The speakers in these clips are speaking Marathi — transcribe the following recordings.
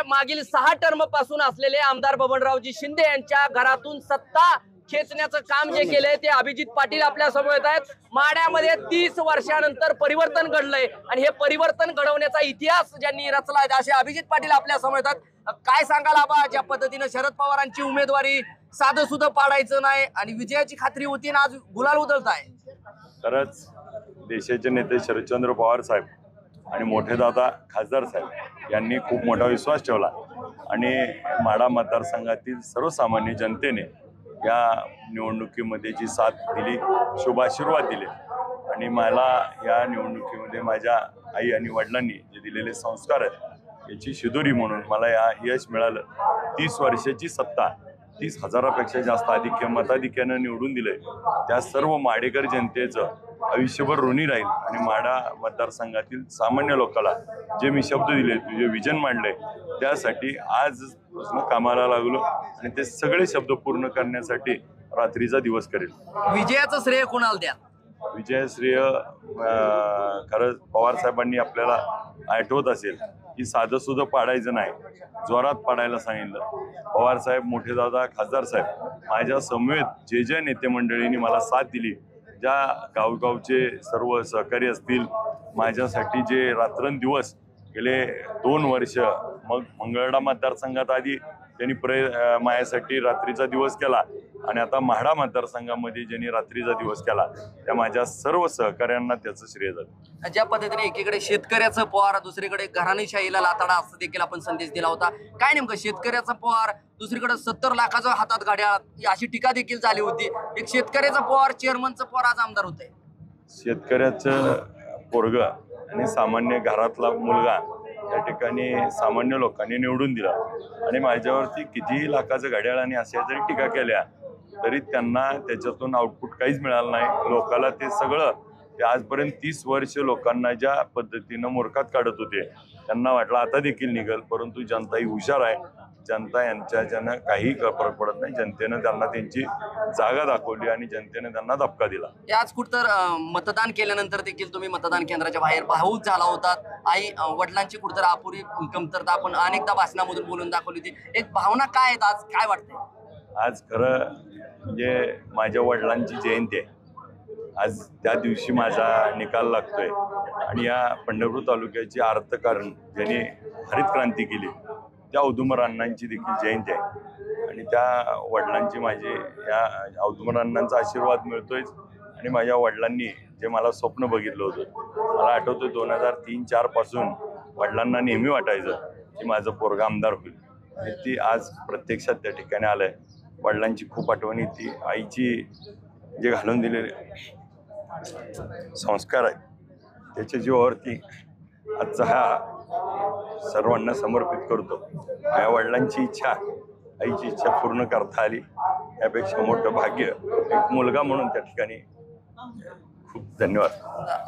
मागील 6 टर्म पासून असलेले आमदार बबनरावजी शिंदे यांच्या घरातून सत्ता खेचण्याचं काम जे केलंय ते अभिजित पाटील आपल्या समोर येत आहेत। माड्यामध्ये 30 वर्षानंतर परिवर्तन घडलंय आणि हे परिवर्तन घडवण्याचा इतिहास ज्यांनी रचला आहे असे अभिजित पाटील आपल्या समोर येतात। काय सांगाल आबा, ज्या पद्धतीने शरद पवारांची उमेदवारी साधं सुद्धा पाडायचं नाही आणि विजयाची खात्री होती आणि आज गुलाल उधळताय? खरंच देशाचे नेते शरदचंद्र पवार साहेब आणि मोठे दादा खासदार साहेब यांनी खूप मोठा विश्वास ठेवला आणि माढा मतदारसंघातील सर्वसामान्य जनतेने या निवडणुकीमध्ये जी साथ दिली, शुभ आशीर्वाद दिले आणि मला या निवडणुकीमध्ये माझ्या आई आणि वडिलांनी जे दिलेले संस्कार आहेत याची शिदोरी म्हणून मला या यश मिळालं। 30 वर्षाची सत्ता, 30,000पेक्षा जास्त मताधिक्यानं निवडून दिले त्या सर्व माडेकर जनतेचं आयुष्यभर ऋणी राहील आणि माढा मतदारसंघातील सामान्य लोकांना जे मी शब्द दिले, तुझे विजन मांडले, त्यासाठी आज कामाला लागलो आणि ते सगळे शब्द पूर्ण करण्यासाठी रात्रीचा दिवस करेल। विजयाचं श्रेय कोणाला द्या? विजय श्रेय खरंच पवार साहेबांनी आपल्याला आठवत असेल की साधं सुद्धा पाडायचं नाही, जोरात पाडायला सांगितलं। पवार साहेब, मोठे दादा, खासदार साहेब माझ्या समवेत जे नेते मंडळींनी मला साथ दिली, ज्या गावगावचे सर्व सहकारी असतील, माझ्यासाठी जे रात्रंदिवस गेले 2 वर्ष, मग मंगळवेढा मतदारसंघात आधी त्यांनी माझ्यासाठी रात्रीचा दिवस केला आणि आता माढा मतदारसंघामध्ये ज्यांनी रात्रीचा दिवस केला त्या माझ्या सर्व सहकाऱ्यांना त्याचं श्रेय जातं। ज्या पद्धतीने एकीकडे शेतकऱ्याचं पवार, दुसरीकडे घराणेशाहीला लाताडा असं देखील आपण संदेश दिला होता। काय नेमकं शेतकऱ्याचा पवार, दुसरीकडे 70 लाखाचा हातात घड्याळ अशी टीका देखील झाली होती। एक शेतकऱ्याचा पवार, चेअरमनचं पवार आज आमदार होते। शेतकऱ्याचं पोरग आणि सामान्य घरातला मुलगा त्या ठिकाणी सामान्य लोकांनी निवडून दिला आणि माझ्यावरती कितीही लाखाचं घड्याळ आणि अशा जरी टीका केल्या तरी त्यांना त्याच्यातून आउटपुट काहीच मिळालं नाही। लोकांना ते सगळं ते आजपर्यंत 30 वर्ष लोकांना ज्या पद्धतीनं मूर्खात काढत होते त्यांना वाटलं आता देखील निघेल, परंतु जनता ही हुशार आहे। जनता यांच्यानं काही फरक पडत नाही, जनतेनं त्यांना त्यांची जागा दाखवली आणि जनतेने त्यांना धपका दिला। आज कुठतर मतदान केल्यानंतर देखील तुम्ही मतदान केंद्राच्या बाहेर भावूक झाला होता। आई वडिलांची कुठतर अपुरी कमतरता आपण अनेकदा भाषणामधून बोलून दाखवली होती। एक भावना काय आहेत आज, काय वाटतंय? आज खरं म्हणजे माझ्या वडिलांची जयंती आहे। आज त्या दिवशी माझा निकाल लागतोय आणि या पंढरपूर तालुक्याची अर्थकारण ज्यांनी हरित क्रांती केली त्या औदुंबर अण्णांची देखील जयंती आहे आणि त्या वडिलांची माझी या औदुंबर अण्णांचा आशीर्वाद मिळतोय आणि माझ्या वडिलांनी जे मला स्वप्न बघितलं होतं, मला आठवतं 2003-04 पासून वडिलांना नेहमी वाटायचं की माझं पोरगा आमदार होईल आणि ती आज प्रत्यक्षात त्या ठिकाणी आलंय। वडिलांची खूप आठवण येते, आईची जे घालून दिलेले संस्कार आहेत त्याच्या जीवावरती आजचा हा सर्वांना समर्पित करतो। माझ्या वडिलांची इच्छा, आईची इच्छा पूर्ण करता आली, यापेक्षा मोठं भाग्य एक मुलगा म्हणून त्या ठिकाणी खूप धन्यवाद।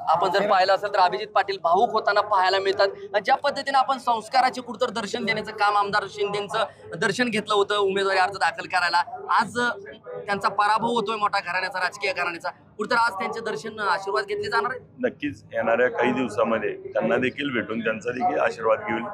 आपण जर पाहिलं असेल तर अभिजित पाटील भावुक होताना पाहायला मिळतात। ज्या पद्धतीने आपण संस्काराचे कुठतर दर्शन देण्याचं काम आमदार शिंदेचं दर्शन घेतलं होतं उमेदवारी अर्ज दाखल करायला, आज त्यांचा पराभव होतोय मोठा घराण्याचा, राजकीय घराण्याचा, कुठतर आज त्यांचे दर्शन आशीर्वाद घेतले जाणार आहे? नक्कीच येणाऱ्या काही दिवसामध्ये त्यांना देखील भेटून त्यांचा देखील आशीर्वाद घेऊन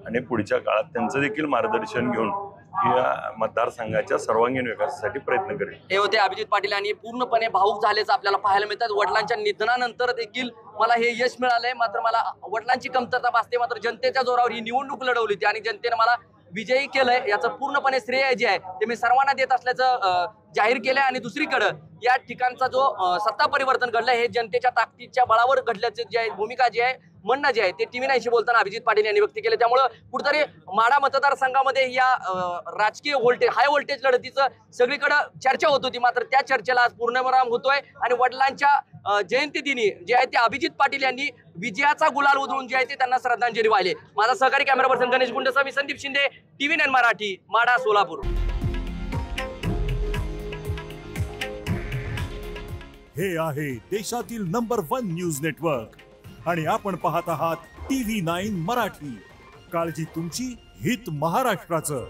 आणि पुढच्या काळात त्यांचं देखील मार्गदर्शन घेऊन या मतदारसंघाच्या सर्वांगीण विकासासाठी प्रयत्न करेल। हे होते अभिजित पाटील आणि पूर्णपणे भावुक झाल्याचं आपल्याला पाहायला मिळतात। वडिलांच्या निधनानंतर देखील मला हे यश मिळालंय, मात्र मला वडिलांची कमतरता भासते, मात्र जनतेच्या जोरावर ही निवडणूक लढवली होती आणि जनतेने मला विजयी केलंय, याचं पूर्णपणे श्रेय जे आहे ते मी सर्वांना देत असल्याचं जाहीर केलंय। आणि दुसरीकडे या ठिकाणचा जो सत्ता परिवर्तन घडलंय हे जनतेच्या ताकदीच्या बळावर घडल्याचे जे आहे भूमिका जी आहे, म्हणणं जे आहे ते TV9शी बोलताना अभिजित पाटील यांनी व्यक्त केले। त्यामुळे कुठेतरी माढा मतदारसंघामध्ये या राजकीय हाय व्होल्टेज लढतीचं सगळीकडे चर्चा होत होती, मात्र त्या चर्चेला आज पूर्णविराम होतोय आणि वडिलांच्या जयंती दिनी जे आहे ते अभिजित पाटील यांनी विजयाचा गुलाल उधळून जे आहे ते त्यांना श्रद्धांजली वाहिली। माझा सहकारी कॅमेरा पर्सन गणेश गुंडसह मी संदीप शिंदे, TV9 मराठी, माढा, सोलापूर। हे आहे देशातील नंबर 1 न्यूज नेटवर्क आणि आपण पाहत आहात TV9 मराठी। काळजी तुमची, हित महाराष्ट्राचं।